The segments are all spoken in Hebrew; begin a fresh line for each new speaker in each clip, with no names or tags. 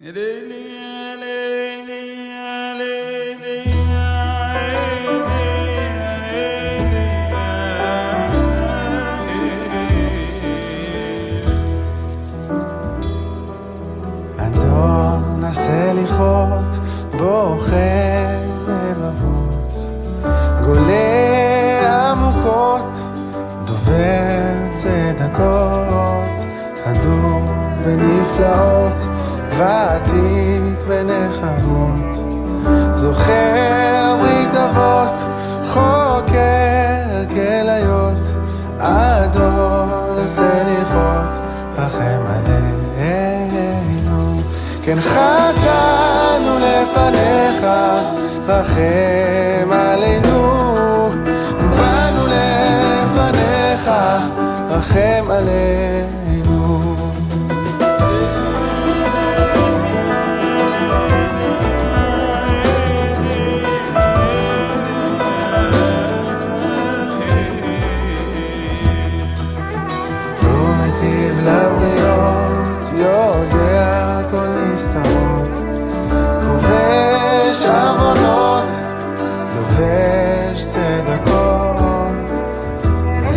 אדון הסליחות בוחר לבבות, גולה עמוקות, דובר צדקות, הדור בנפלאות ועתיק בנחמות, זוכר ברית אבות, חוקר כליות, אדון הסליחות רחם עלינו, כן חטאנו לפניך, רחם עלינו, באנו לפניך, רחם עלינו. לבריות יודע כל נסתרות, כובש עוונות, לובש צדקות,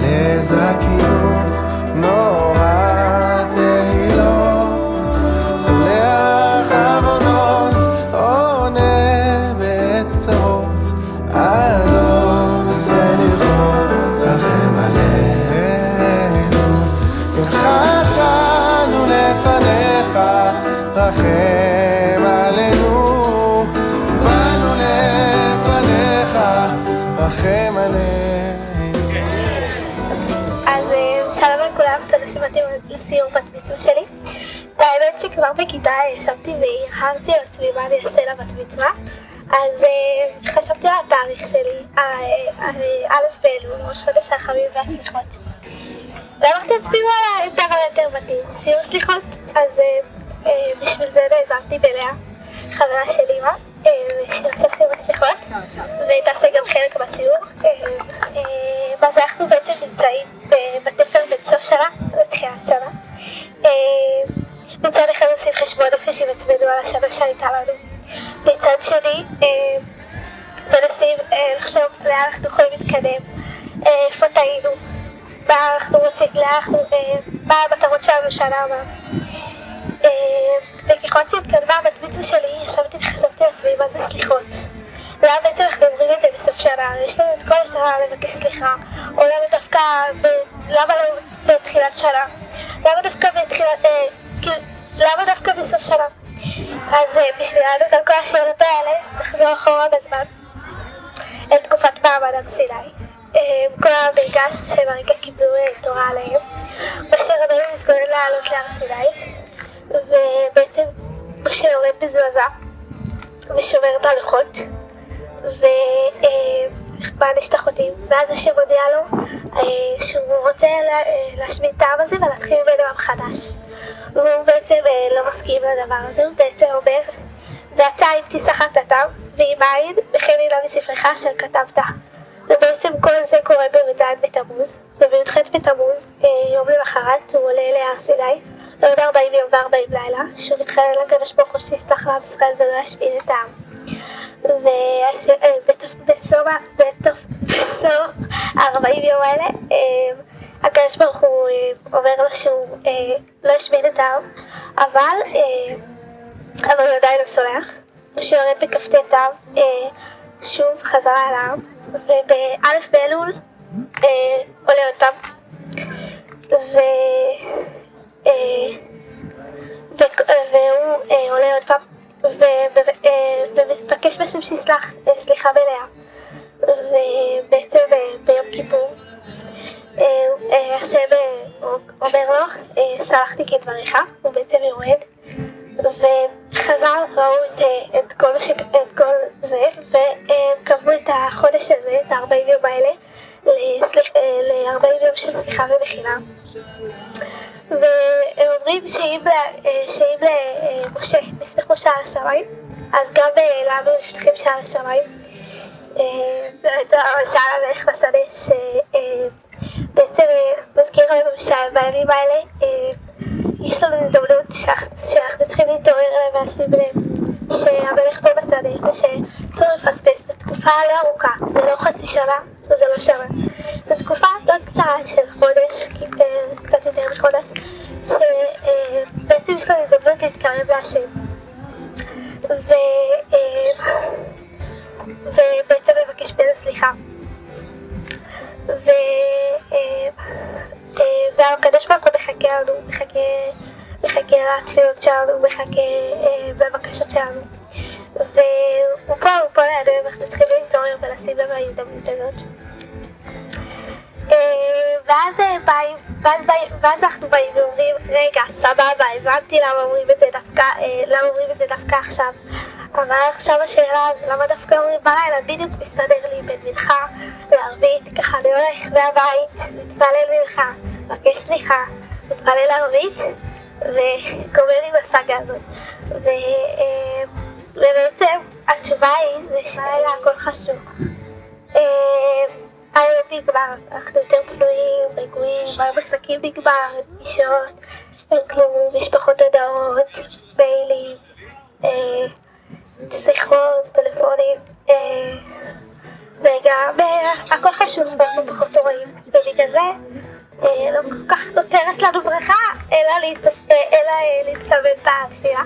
לזכיות נורא תהילות, סולח עוונות, עונה בעת צרות, אדון הסליחות רחם עלינו, חטאנו לפניך, רחם עלינו, באנו לפניך, רחם עלינו.
אז שלום לכולם, תודה שבאתם לסיור בת מצווה שלי. האמת שכבר בכיתה ישבתי והרהרתי על עצמי מה אני אעשה לבת מצווה, אז חשבתי על התאריך שלי, א' באלול, ראש חודש הרחמים והסליחות. ואמרתי לעצמי וואלה, יותר מתאים, סיור סליחות. אז בשביל זה נעזרתי בלאה, חברה של אמא, שעושה סיור סליחות, ותעשה גם חלק בסיור. אז אנחנו בעצם נמצאים בתפר בין סוף שנה לתחילת שנה. מצד אחד עושים חשבון נפש עם עצמנו על השנה שהייתה לנו. מצד שני, מנסים לחשוב לאן אנחנו יכולים להתקדם, איפה טעינו, מה אנחנו רוצים, מה המטרות שלנו שנה הבאה. וככל שהתקדמה בת מצווה שלי, ישבתי וחשבתי לעצמי מה זה סליחות. למה בעצם אנחנו אומרים את זה בסוף שנה? יש לנו את כל השנה לבקש סליחה, או למה לא בתחילת שנה? למה דווקא בסוף שנה? אז בשביל לענות על כל השאלות האלה, נחזור אחורה בזמן אל תקופת מעמד הר סיני. כל המרגש שהם הרגע קיבלו תורה עליהם. משה רבנו מתכונן לעלות להר סיני, ובעצם משה יורד מזועזע ושומר את הלוחות, ומעניש את החוטאים, ואז השם מודיע לו שהוא רוצה להשמיד את העם הזה ולהתחיל ממנו עם חדש. והוא בעצם לא מסכים לדבר הזה, הוא בעצם אומר, ואתה אם תיסח חטאתם ועם עין וכן הנה מספרך אשר כתבת. ובעצם כל זה קורה בי"ז בתמוז, ובי"ח בתמוז, יום למחרת, הוא עולה להר סיני, לעוד 40 יום ו40 לילה, שהוא מתחנן לקדוש ברוך הוא שיסלח לעם ישראל ולא ישמיד את העם. בסוף 40 יום האלה, הקדוש ברוך הוא אומר לו שהוא לא ישמיד את העם, אבל הוא עדיין לא סולח. משה יורד בכ"ט ת' שוב חזרה על העם, ובאלף באלול עולה עוד פעם, והוא עולה עוד פעם ומבקש בשם שיסלח סליחה מלאה. ובעצם ביום כיפור השם אומר לו סלחתי כדבריך, הוא בעצם יורד, וחז"ל ראו את כל זה וקבעו את החודש הזה, את 40 יום האלה, ל-40 יום של סליחה ומחילה. והם אומרים שאם למשה נפתחו שער השמיים, אז גם לנו נפתחים שער השמיים. שער המלך בשדה, שבעצם מזכיר לנו שבימים האלה יש לנו הזדמנות שאנחנו צריכים להתעורר אליהם ולשים לב שהמלך פה בשדה ושאסור לפספס. זו תקופה לא ארוכה, זה לא חצי שנה וזה לא שנה. זו תקופה לא קצרה של חודש, קצת יותר מחודש, שבעצם יש לנו הזדמנות להתקרב להשם. ובעצם לבקש ממנו סליחה. והקדוש ברוך הוא מחכה לנו, מחכה לתפילות שלנו, מחכה בבקשות שלנו. והוא פה לידינו, אנחנו צריכים להתעורר ולשים לב ההזדמנות הזאת. ואז אנחנו באים ואומרים, רגע, סבבה, הבנתי למה אומרים את זה דווקא עכשיו. אבל עכשיו השאלה זה למה דווקא אומרים בלילה, בדיוק מסתדר לי בין מנחה לערבית, ככה אני הולך מהבית, מתפלל מנחה, מבקש סליחה, מתפלל ערבית וגומר עם הסאגה הזאת. ובעצם התשובה היא, זה שלילה הכל חשוך. היום נגמר, אנחנו יותר פנויים, רגועים, המסקים נגמר, פגישות, אין כלום, משפחות הודעות, מיילים, שיחות, טלפונים, וגם הכל חשוב, אנחנו פחות רואים, ובגלל זה לא כל כך נותרת לנו ברכה, אלא להתכוון בתפילה,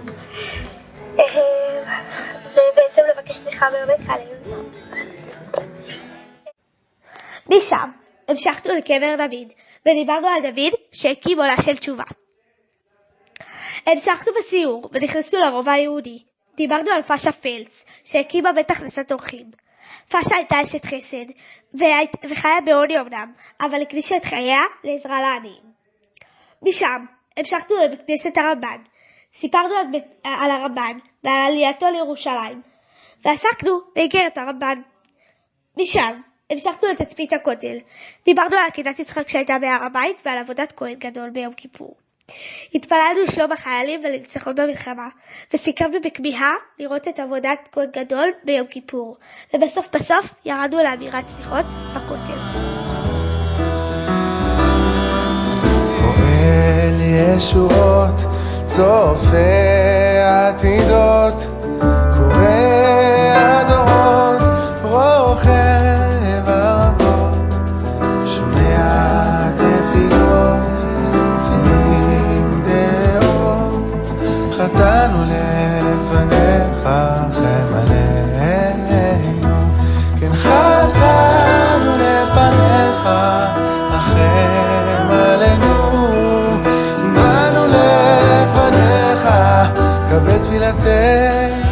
ובעצם לבקש סליחה באמת עלינו.
משם המשכנו לקבר דוד, ודיברנו על דוד שהקים עולה של תשובה. המשכנו בסיור ונכנסנו לרובע היהודי. דיברנו על פאשה פלץ, שהקימה בית הכנסת אורחים. פאשה הייתה אשת חסד, וחיה בעוני אמנם, אבל הקדישה את חייה לעזרה לעניים. משם המשכנו לבית כנסת הרמב"ן. סיפרנו על הרמב"ן ועל עלייתו לירושלים, ועסקנו באיגרת הרמב"ן. משם המשכנו לתצפית הכותל. דיברנו על עקדת יצחק שהייתה בהר הבית ועל עבודת כהן גדול ביום כיפור. התפללנו לשלום החיילים ולניצחון במלחמה, וסיכמנו בכמיהה לראות את עבודת כהן גדול ביום כיפור, ובסוף ירדנו לאמירת סליחות בכותל.
פועל ישועות, צופה עתידות, קורא הדורות, רוכב אבות, שומע תפילות, תפנים דעות, חטאנו לפניך חם עלינו, כן חטאנו לפניך חם עלינו, באנו לפניך, קבל תפילתנו